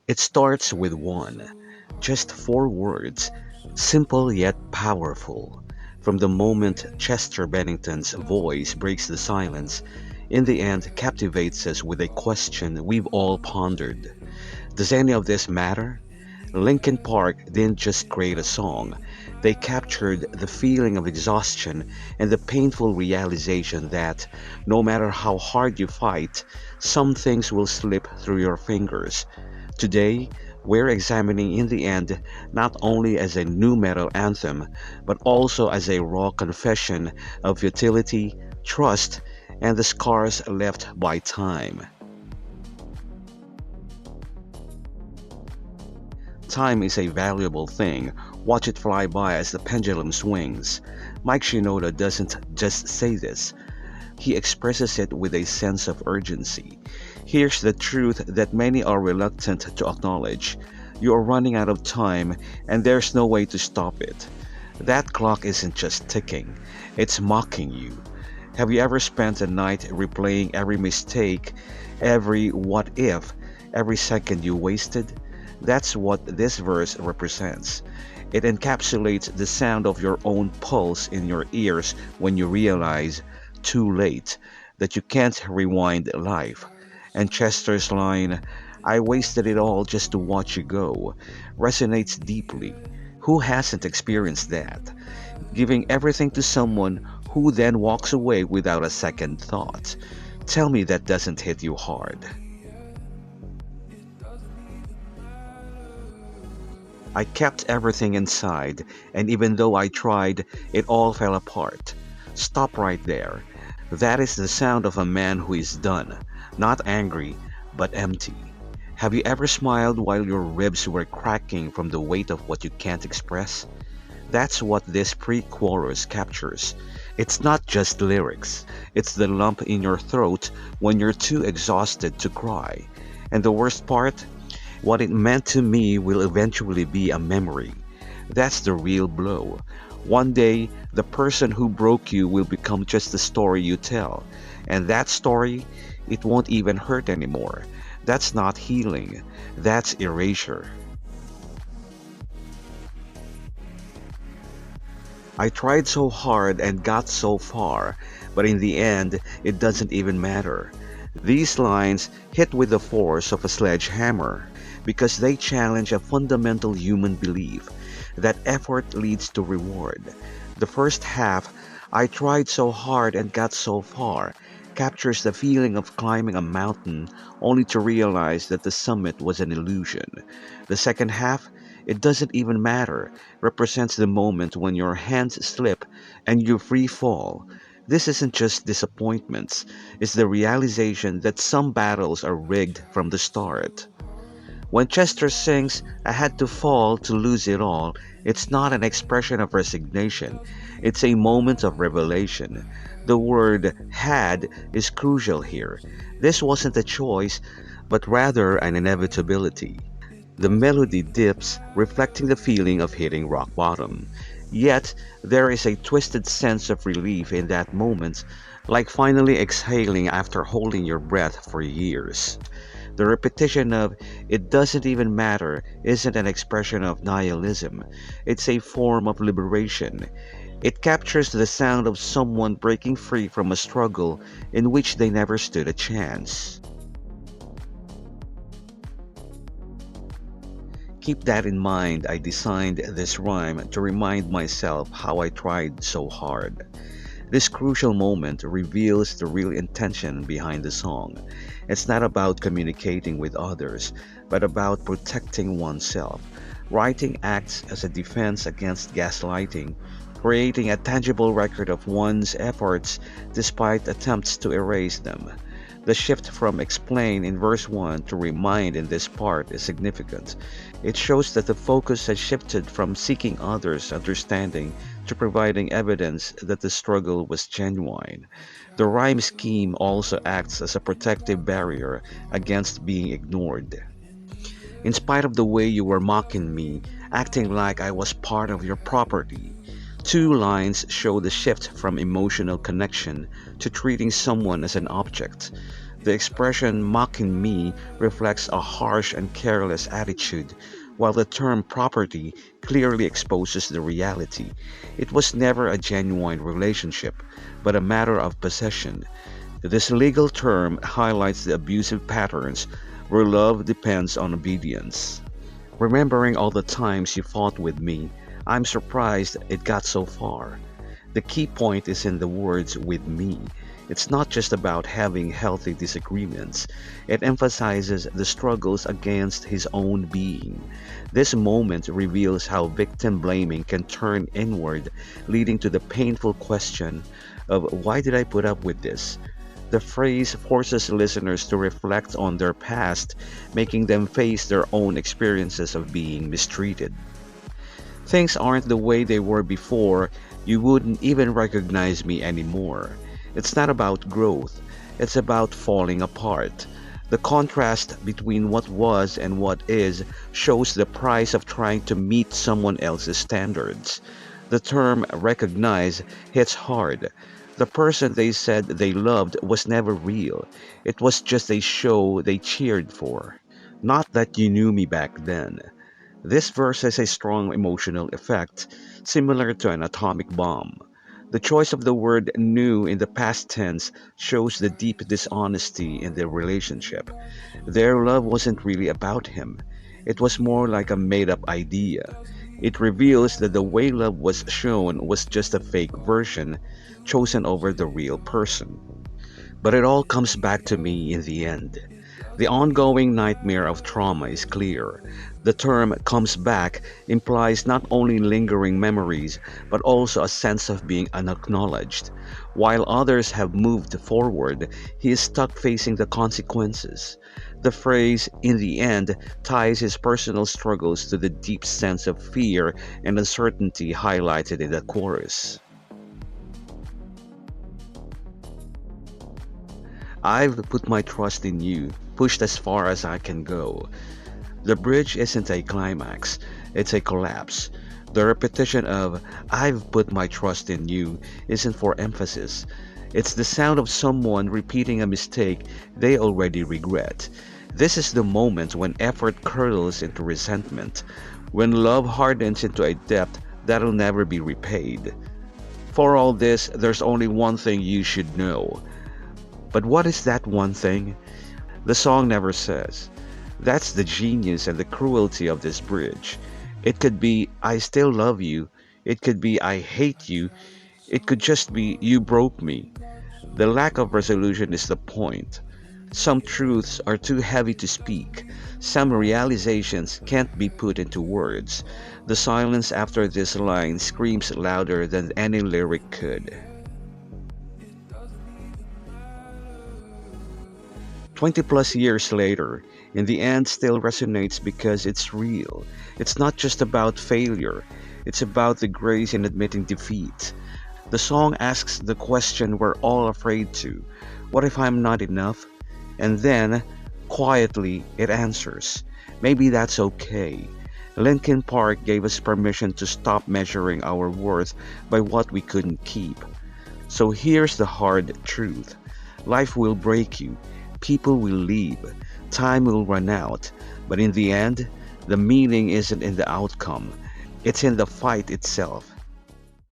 It starts with one, just four words, simple yet powerful. From the moment Chester Bennington's voice breaks the silence, in the end captivates us with a question we've all pondered. Does any of this matter? Linkin Park didn't just create a song, they captured the feeling of exhaustion and the painful realization that no matter how hard you fight, some things will slip through your fingers. Today, we're examining In the End not only as a new metal anthem, but also as a raw confession of futility, trust, and the scars left by time. Time is a valuable thing. Watch it fly by as the pendulum swings. Mike Shinoda doesn't just say this, he expresses it with a sense of urgency. Here's the truth that many are reluctant to acknowledge. You are running out of time, and there's no way to stop it. That clock isn't just ticking, it's mocking you. Have you ever spent a night replaying every mistake, every what if, every second you wasted? That's what this verse represents. It encapsulates the sound of your own pulse in your ears when you realize, too late, that you can't rewind life. And Chester's line, I wasted it all just to watch you go, resonates deeply. Who hasn't experienced that? Giving everything to someone who then walks away without a second thought. Tell me that doesn't hit you hard. I kept everything inside, and even though I tried, it all fell apart. Stop right there. That is the sound of a man who is done, not angry, but empty. Have you ever smiled while your ribs were cracking from the weight of what you can't express? That's what this pre-chorus captures. It's not just lyrics, it's the lump in your throat when you're too exhausted to cry. And the worst part? What it meant to me will eventually be a memory. That's the real blow. One day, the person who broke you will become just the story you tell. And that story, it won't even hurt anymore. That's not healing, that's erasure. I tried so hard and got so far, but in the end, it doesn't even matter. These lines hit with the force of a sledgehammer because they challenge a fundamental human belief that effort leads to reward. The first half, I tried so hard and got so far, captures the feeling of climbing a mountain only to realize that the summit was an illusion. The second half, it doesn't even matter, represents the moment when your hands slip and you free fall. This isn't just disappointments, it's the realization that some battles are rigged from the start. When Chester sings, I had to fall to lose it all, it's not an expression of resignation, it's a moment of revelation. The word had is crucial here. This wasn't a choice, but rather an inevitability. The melody dips, reflecting the feeling of hitting rock bottom. Yet, there is a twisted sense of relief in that moment, like finally exhaling after holding your breath for years. The repetition of "it doesn't even matter" isn't an expression of nihilism, it's a form of liberation. It captures the sound of someone breaking free from a struggle in which they never stood a chance. Keep that in mind. I designed this rhyme to remind myself how I tried so hard. This crucial moment reveals the real intention behind the song. It's not about communicating with others, but about protecting oneself. Writing acts as a defense against gaslighting, creating a tangible record of one's efforts despite attempts to erase them. The shift from explain in verse 1 to remind in this part is significant. It shows that the focus has shifted from seeking others' understanding to providing evidence that the struggle was genuine. The rhyme scheme also acts as a protective barrier against being ignored. In spite of the way you were mocking me, acting like I was part of your property, two lines show the shift from emotional connection to treating someone as an object. The expression mocking me reflects a harsh and careless attitude, while the term property clearly exposes the reality. It was never a genuine relationship, but a matter of possession. This legal term highlights the abusive patterns where love depends on obedience. Remembering all the times you fought with me, I'm surprised it got so far. The key point is in the words with me. It's not just about having healthy disagreements, it emphasizes the struggles against his own being. This moment reveals how victim blaming can turn inward, leading to the painful question of why did I put up with this? The phrase forces listeners to reflect on their past, making them face their own experiences of being mistreated. Things aren't the way they were before, you wouldn't even recognize me anymore. It's not about growth, it's about falling apart. The contrast between what was and what is shows the price of trying to meet someone else's standards. The term recognize hits hard. The person they said they loved was never real. It was just a show they cheered for. Not that you knew me back then. This verse has a strong emotional effect, similar to an atomic bomb. The choice of the word knew in the past tense shows the deep dishonesty in their relationship. Their love wasn't really about him, it was more like a made up idea. It reveals that the way love was shown was just a fake version chosen over the real person. But it all comes back to me in the end. The ongoing nightmare of trauma is clear. The term comes back implies not only lingering memories, but also a sense of being unacknowledged. While others have moved forward, he is stuck facing the consequences. The phrase, in the end, ties his personal struggles to the deep sense of fear and uncertainty highlighted in the chorus. I've put my trust in you, pushed as far as I can go. The bridge isn't a climax, it's a collapse. The repetition of I've put my trust in you isn't for emphasis. It's the sound of someone repeating a mistake they already regret. This is the moment when effort curdles into resentment, when love hardens into a debt that'll never be repaid. For all this, there's only one thing you should know. But what is that one thing? The song never says. That's the genius and the cruelty of this bridge. It could be, I still love you. It could be, I hate you. It could just be, you broke me. The lack of resolution is the point. Some truths are too heavy to speak. Some realizations can't be put into words. The silence after this line screams louder than any lyric could. 20 plus years later, in the end still resonates because it's real. It's not just about failure, it's about the grace in admitting defeat. The song asks the question we're all afraid to: what if I'm not enough? And then, quietly, it answers: maybe that's okay. Linkin Park gave us permission to stop measuring our worth by what we couldn't keep. So here's the hard truth: life will break you. People will leave, time will run out, but in the end, the meaning isn't in the outcome, it's in the fight itself.